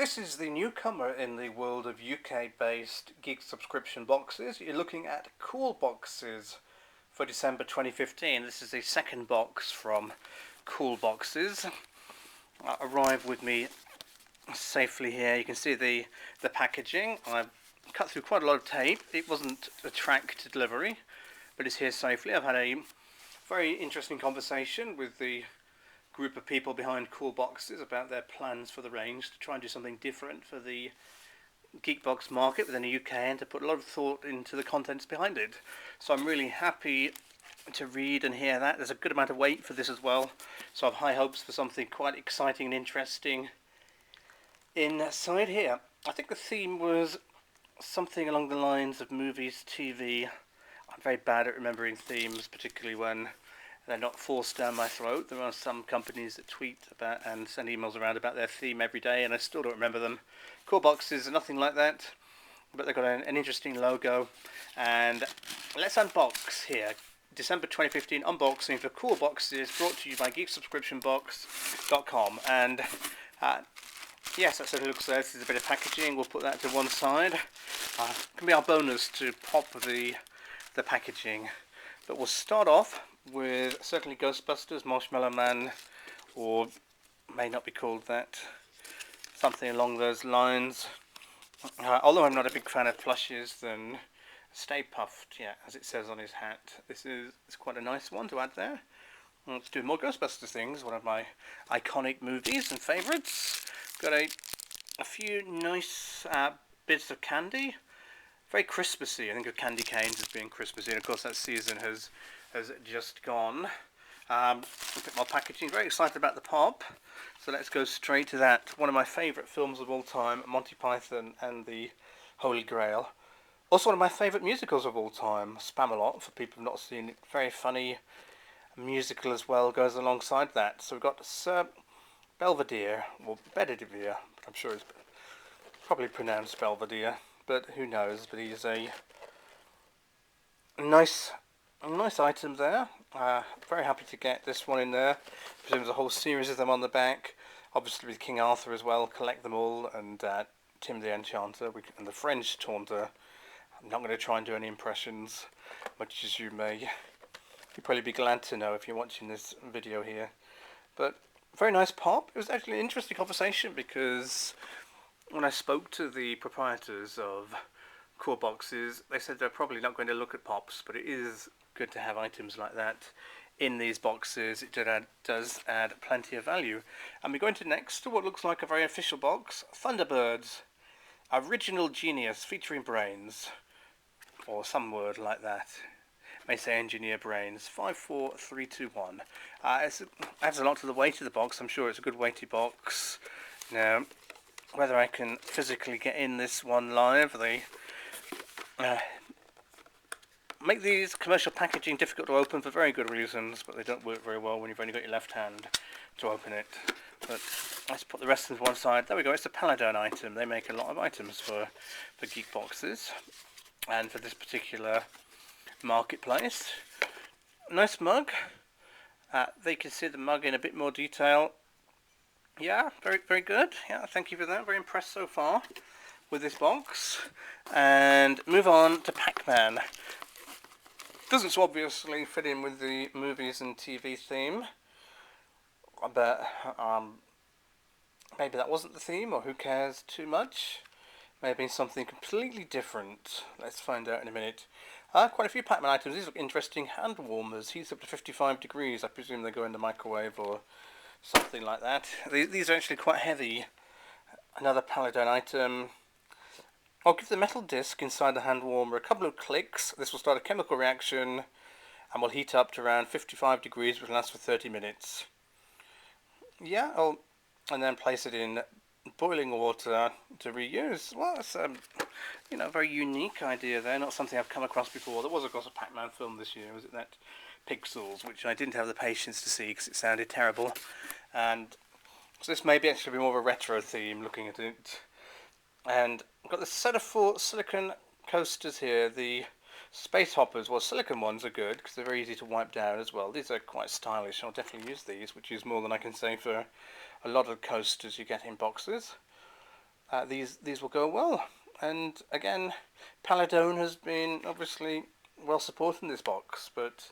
This is the newcomer in the world of UK-based Geek subscription boxes. You're looking at Kewel boxes for December 2015. This is the second box from Kewel boxes. Arrived with me safely here. You can see the packaging. I've cut through quite a lot of tape. It wasn't a track to delivery, but it's here safely. I've had a very interesting conversation with the group of people behind Kewel boxes about their plans for the range to try and do something different for the geek box market within the UK and to put a lot of thought into the contents behind it. So I'm really happy to read and hear that. There's a good amount of weight for this as well, so I have high hopes for something quite exciting and interesting inside here. I think the theme was something along the lines of movies, TV. I'm very bad at remembering themes, particularly when they're not forced down my throat. There are some companies that tweet about and send emails around about their theme every day, and I still don't remember them. Kewel boxes are nothing like that, but they've got an interesting logo. And let's unbox here. December 2015 unboxing for Kewel boxes, brought to you by geeksubscriptionbox.com. And yes, that's what it looks like. This is a bit of packaging. We'll put that to one side. It can be our bonus to pop the packaging. But we'll start off with certainly Ghostbusters, Marshmallow Man, or may not be called that, something along those lines. Although I'm not a big fan of plushes, then Stay Puffed, yeah, as it says on his hat. This is quite a nice one to add there. Let's do more Ghostbusters things, one of my iconic movies and favourites. Got a few nice bits of candy. Very Christmassy. I think of candy canes as being Christmassy, and of course that season has just gone. A bit more packaging. Very excited about the pop. So let's go straight to that. One of my favourite films of all time, Monty Python and the Holy Grail. Also one of my favourite musicals of all time, Spamalot, for people who've not seen it. Very funny musical as well, goes alongside that. So we've got Sir Belvedere, or Bedivere, but I'm sure it's probably pronounced Belvedere, but who knows. But he's a nice item there. Very happy to get this one in there. I presume there's a whole series of them on the back. Obviously with King Arthur as well, collect them all, and Tim the Enchanter and the French Taunter. I'm not going to try and do any impressions, much as you may. You'll probably be glad to know if you're watching this video here. But very nice pop. It was actually an interesting conversation because when I spoke to the proprietors of Kewel boxes, they said they're probably not going to look at pops, but it is good to have items like that in these boxes. It does add plenty of value. And we're going to next to what looks like a very official box, Thunderbirds, Original Genius featuring brains, or some word like that. May say engineer brains. 54321. It adds a lot to the weight of the box. I'm sure it's a good weighty box. Now, whether I can physically get in this one live, they make these commercial packaging difficult to open for very good reasons, but they don't work very well when you've only got your left hand to open it. But let's put the rest into one side. There we go. It's a Paladin item. They make a lot of items for geek boxes and for this particular marketplace. Nice mug. They can see the mug in a bit more detail. Yeah, very good. Yeah, thank you for that. Very impressed so far with this box. And move on to Pac-Man. Doesn't so obviously fit in with the movies and TV theme, but maybe that wasn't the theme, or who cares too much. Maybe something completely different. Let's find out in a minute. Quite a few Pac-Man items. These look interesting. Hand warmers. Heats up to 55 degrees. I presume they go in the microwave or something like that. These are actually quite heavy. Another Paladin item. I'll give the metal disc inside the hand warmer a couple of clicks. This will start a chemical reaction and will heat up to around 55 degrees, which will last for 30 minutes. Yeah, and then place it in boiling water to reuse. Well, that's a very unique idea there. Not something I've come across before. There was, of course, a Pac-Man film this year. Was it that Pixels, which I didn't have the patience to see because it sounded terrible. And so this may be actually more of a retro theme, looking at it. And I've got this set of 4 silicon coasters here. The Space Hoppers, well, silicon ones are good because they're very easy to wipe down as well. These are quite stylish. I'll definitely use these, which is more than I can say for a lot of coasters you get in boxes. these will go well. And again, Paladone has been obviously well supported in this box, but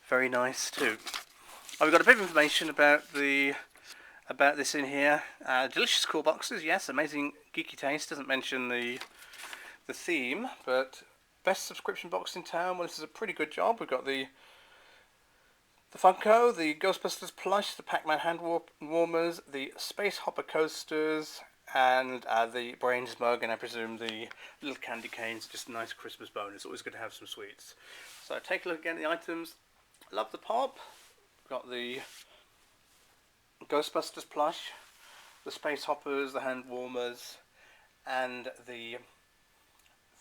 very nice too. We've got a bit of information about this in here. Delicious cool boxes, yes. Amazing geeky taste. Doesn't mention the theme, but best subscription box in town. Well, this is a pretty good job. We've got the Funko, the Ghostbusters plush, the Pac-Man hand warmers, the Space Hopper coasters, and the Brains mug, and I presume the little candy canes. Just a nice Christmas bonus. Always good to have some sweets. So take a look again at the items. Love the pop. Got the Ghostbusters plush, the Space Hoppers, the hand warmers, and the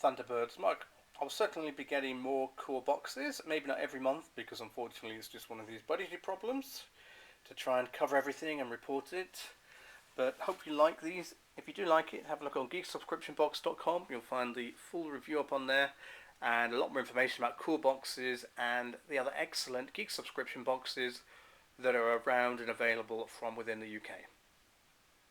Thunderbirds mug. I'll certainly be getting more cool boxes, maybe not every month, because unfortunately it's just one of these budgetary problems to try and cover everything and report it. But hope you like these. If you do like it, have a look on geeksubscriptionbox.com. You'll find the full review up on there, and a lot more information about cool boxes and the other excellent Geek subscription boxes that are around and available from within the UK.